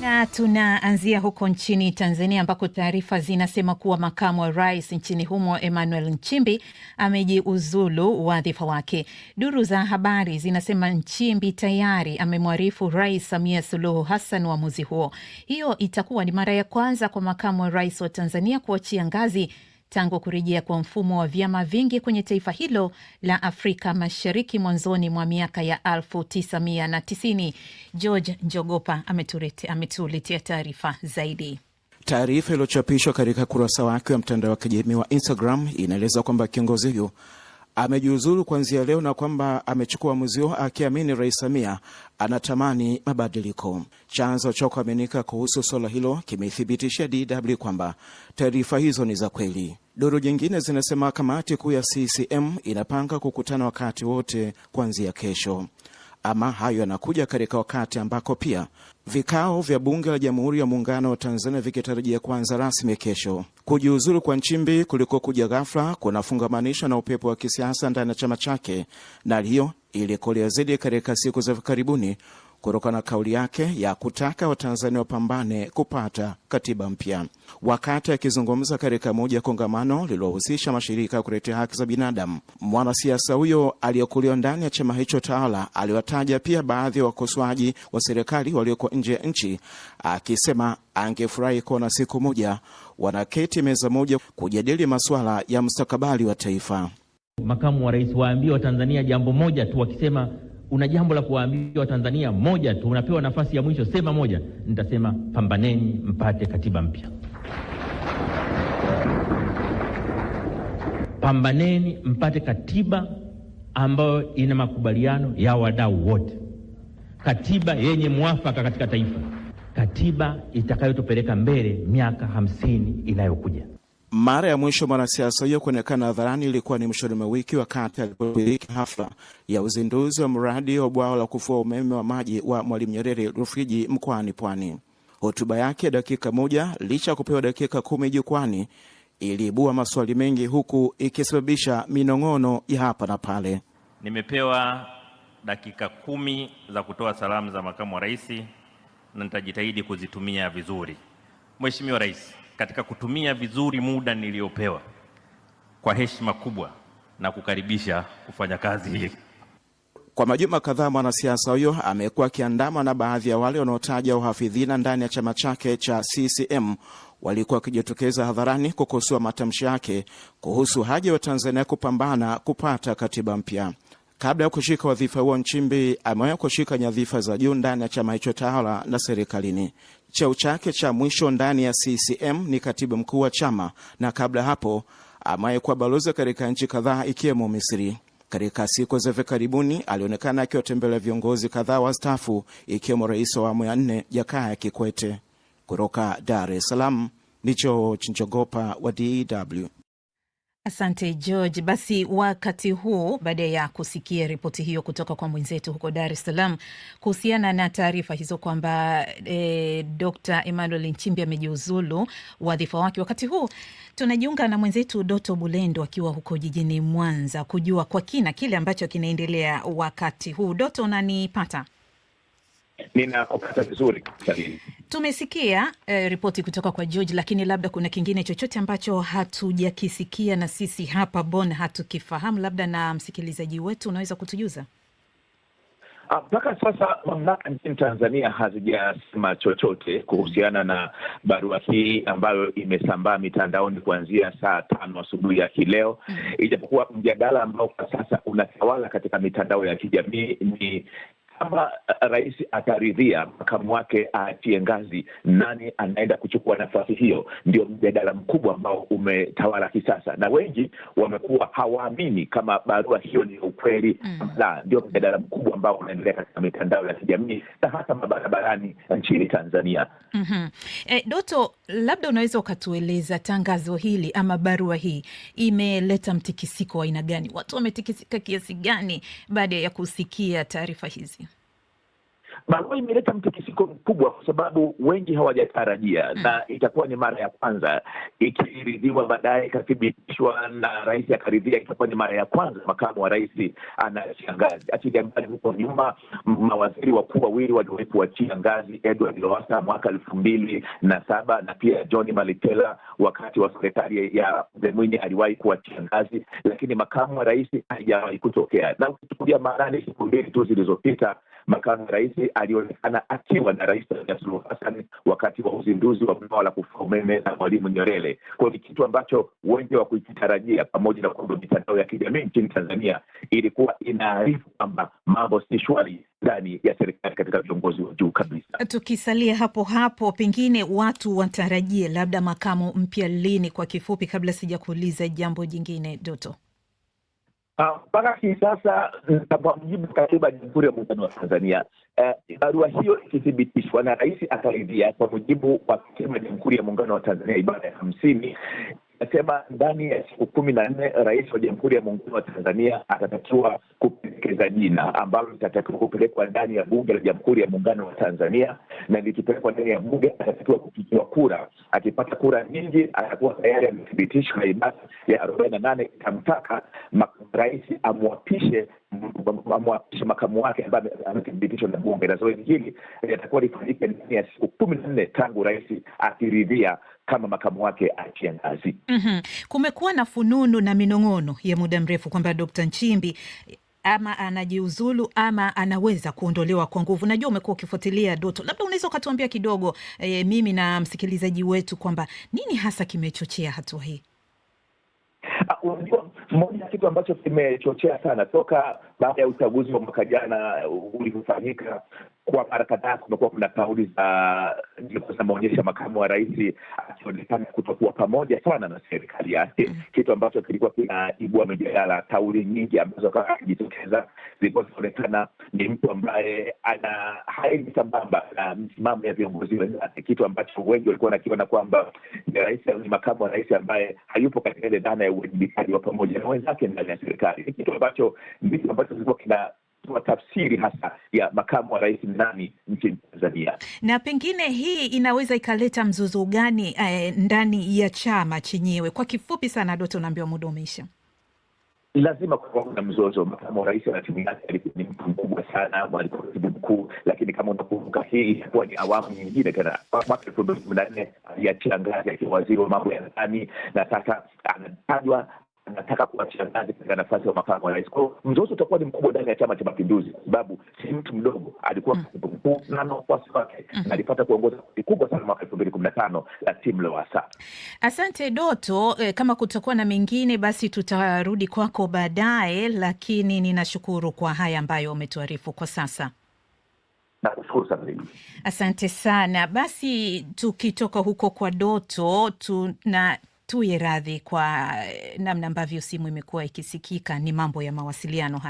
Na tunaanzia huko nchini Tanzania ambako taarifa zinasema kuwa makamu wa rais nchini humo Emmanuel Nchimbi amejiuzulu wadhifa wake. Duru za habari zinasema Nchimbi tayari amemwarifu Rais Samia Suluhu Hassan uamuzi huo. Hiyo itakuwa ni mara ya kwanza kwa makamu wa rais wa Tanzania kuachia ngazi tangu kurejea kwa mfumo wa vyama vingi kwenye taifa hilo la Afrika Mashariki mwanzoni mwa miaka ya 1990. George Njogopa ametuletea taarifa zaidi. Taarifa iliyochapishwa katika kurasa wake wa mtandao wa kijamii wa Instagram inaeleza kwamba kiongozi huyo amejiuzulu kuanzia leo na kwamba amechukua uamuzi huo akiamini Rais Samia anatamani mabadiliko. Chanzo cha kuaminika kuhusu swala hilo kimethibitishia DW kwamba taarifa hizo ni za kweli. Duru nyingine zinasema kamati kuu ya CCM inapanga kukutana wakati wote kuanzia kesho. Ama hayo yanakuja katika wakati ambako pia vikao vya bunge la Jamhuri ya Muungano wa Tanzania vikitarajia kuanza rasmi kesho. Kujiuzulu kwa Nchimbi kuliko kuja ghafla kunafungamanisha na upepo wa kisiasa ndani ya chama chake, na hiyo ilikolea zaidi katika siku za karibuni kutokana na kauli yake ya kutaka Watanzania wapambane kupata katiba mpya. Wakati akizungumza katika moja kongamano lililohusisha mashirika ya kutetea haki za binadamu, mwanasiasa huyo aliyekulia ndani ya chama hicho tawala aliwataja pia baadhi ya wakosoaji wa serikali walioko nje ya nchi, akisema angefurahi kuona siku moja wanaketi meza moja kujadili masuala ya mustakabali wa taifa. Makamu wa rais waambie Watanzania jambo moja tu, wakisema una jambo la kuwaambia Watanzania moja tu, unapewa nafasi ya mwisho, sema moja. Nitasema pambaneni mpate katiba mpya. Pambaneni mpate katiba ambayo ina makubaliano ya wadau wote. Katiba yenye mwafaka katika taifa. Katiba itakayotupeleka mbele miaka 50 inayokuja. Mara ya mwisho mwanasiasa huyo kuonekana hadharani ilikuwa ni mwishoni mwa wiki wakati aliposhiriki hafla ya uzinduzi wa mradi wa bwawa la kufua umeme wa maji wa Mwalimu Nyerere Rufiji mkoani Pwani. Hotuba yake dakika moja, licha kupewa dakika 10 jukwani, iliibua maswali mengi huku ikisababisha minong'ono ya hapa na pale. Nimepewa dakika 10 za kutoa salamu za makamu wa rais na nitajitahidi kuzitumia vizuri. Mheshimiwa Rais, katika kutumia vizuri muda niliopewa, kwa heshima kubwa na kukaribisha kufanya kazi hii. Kwa majuma kadhaa mwanasiasa huyo amekuwa akiandamwa na baadhi ya wale wanaotaja uhafidhina ndani ya chama chake cha CCM walikuwa wakijitokeza hadharani kukosoa matamshi yake kuhusu haja ya Tanzania kupambana kupata katiba mpya. Kabla ya kushika wadhifa huo, Nchimbi amewahi kushika nyadhifa za juu ndani ya chama hicho tawala na serikalini. Cheo chake cha mwisho ndani ya CCM ni katibu mkuu wa chama, na kabla hapo amewahi kuwa balozi katika nchi kadhaa ikiwemo Misri. Katika siku za karibuni alionekana akiwatembelea viongozi kadhaa wastaafu ikiwemo rais wa awamu ya 4 Jakaya Kikwete. Kutoka Dar es Salaam ni George Njogopa wa DW. Asante George. Basi wakati huu, baada ya kusikia ripoti hiyo kutoka kwa mwenzetu huko Dar es Salaam kuhusiana na taarifa hizo kwamba Dr. Emmanuel Nchimbi amejiuzulu wadhifa wake, wakati huu tunajiunga na mwenzetu Doto Bulendo akiwa huko jijini Mwanza kujua kwa kina kile ambacho kinaendelea wakati huu. Doto, unanipata? Ninakupata vizuri. Tumesikia ripoti kutoka kwa George, lakini labda kuna kingine chochote ambacho hatujakisikia na sisi hapa Bonn hatukifahamu, labda na msikilizaji wetu unaweza kutujuza? Mpaka sasa mamlaka nchini Tanzania hazijasema chochote kuhusiana na barua hii ambayo imesambaa mitandaoni kuanzia saa 5 asubuhi ya leo. Ijapokuwa mjadala ambao kwa sasa unatawala katika mitandao ya kijamii ni kama rais ataridhia makamu wake aachie ngazi, nani anaenda kuchukua nafasi hiyo? Ndio mjadala mkubwa ambao umetawala kisasa, na wengi wamekuwa hawaamini kama barua hiyo ni ukweli. La, ndio mjadala mkubwa ambao unaendelea katika mitandao ya kijamii na hata barabarani nchini Tanzania. Doto, labda unaweza ukatueleza tangazo hili ama barua hii imeleta mtikisiko wa aina gani? Watu wametikisika kiasi gani baada ya kusikia taarifa hizi? Barua imeleta mtikisiko mkubwa kwa sababu wengi hawajatarajia, na itakuwa ni mara ya kwanza ikiridhiwa, baadaye ikathibitishwa na rais akaridhia. Itakuwa ni mara ya kwanza makamu wa rais anaachia ngazi. Achilia mbali huko nyuma mawaziri wakuu wawili waliwahi kuachia ngazi, Edward Lowassa mwaka 2007 na pia John Malitela wakati wa serikali ya Mwinyi aliwahi kuachia ngazi, lakini makamu wa rais haijawahi kutokea. Na ukichukulia maanani siku mbili tu zilizopita, makamu wa rais alionekana akiwa na Rais Samia Suluhu Hassan wakati wa uzinduzi wa bwawa la kufua umeme na Mwalimu Nyerere. Kwa ni kitu ambacho wengi wa kukitarajia, pamoja na kwamba mitandao ya kijamii nchini Tanzania ilikuwa inaarifu kwamba mambo si shwari ndani ya serikali katika viongozi wa juu kabisa. Tukisalia hapo hapo, pengine watu watarajie labda makamu mpya lini, kwa kifupi, kabla sija kuuliza jambo jingine, Doto? Mpaka hii sasa, kwa mujibu katiba ya Jamhuri ya Muungano wa Tanzania, barua hiyo ikithibitishwa na rais akaridhia, kwa mujibu wa katiba ya Jamhuri ya Muungano wa Tanzania ibara ya 50 nasema ndani ya siku 14 rais wa Jamhuri ya Muungano wa Tanzania atatakiwa kupendekeza jina ambalo litatakiwa kupelekwa ndani ya Bunge la Jamhuri ya Muungano wa Tanzania, na likipelekwa ndani ya Bunge atatakiwa kupigiwa kura. Akipata kura nyingi atakuwa tayari amethibitishwa, na ibara ya 48 itamtaka rais amwapishe makamu wake ambaye amethibitishwa na Bunge, na zoezi hili litakuwa lifanyike ndani ya siku 14 tangu rais akiridhia kama makamu wake achia ngazi. Kumekuwa na fununu na minong'ono ya muda mrefu kwamba Dr. Nchimbi ama anajiuzulu ama anaweza kuondolewa kwa nguvu. Najua umekuwa ukifuatilia, Doto, labda unaweza ukatuambia kidogo, mimi na msikilizaji wetu, kwamba nini hasa kimechochea hatua hii? Moja ya kitu ambacho kimechochea sana toka baada ya uchaguzi wa mwaka jana ulivyofanyika, kwa mara kadhaa kumekuwa kuna kauli za maonyesha makamu wa rais akionekana kutokuwa pamoja sana na serikali yake, kitu ambacho kilikuwa kinaibua mijadala. Kauli nyingi ambazo akijitokeza zilikuwa zinaonekana ni mtu ambaye haendi sambamba na msimamo ya viongozi wenzake, kitu ambacho wengi walikuwa wanakiona kwamba ni makamu wa rais ambaye hayupo katika ile dhana ya uwajibikaji wa pamoja na wenzake ndani ya serikali, kitu ambacho kilikuwa kina tafsiri hasa ya makamu wa rais nani nchini Tanzania. Na pengine hii inaweza ikaleta mzozo gani ndani ya chama chenyewe? Kwa kifupi sana, Doto, naambiwa muda umeisha. Lazima kuwa na mzozo. Makamu wa rais na timu yake alikuwa ni mtu mkubwa sana, alikuwa katibu mkuu, lakini kama unakumbuka hii ilikuwa ni awamu nyingine tena. Mwaka 2014 aliachia ngazi akiwa waziri wa mambo ya ndani, na sasa anatajwa anataka kuachia ngazi katika nafasi ya makamu wa rais. Kwa hiyo mzozo utakuwa ni mkubwa ndani ya Chama cha Mapinduzi, sababu si mtu mdogo, alikuwa katibu mkuu na wafuasi wake, alipata kuongoza kubwa sana mwaka 2015 la timu Lowassa. Asante Doto, kama kutakuwa na mengine basi tutarudi kwako baadaye, lakini ninashukuru kwa haya ambayo umetuarifu kwa sasa. Asante sana. Basi tukitoka huko kwa Doto, tuye radhi kwa namna ambavyo simu imekuwa ikisikika, ni mambo ya mawasiliano haya.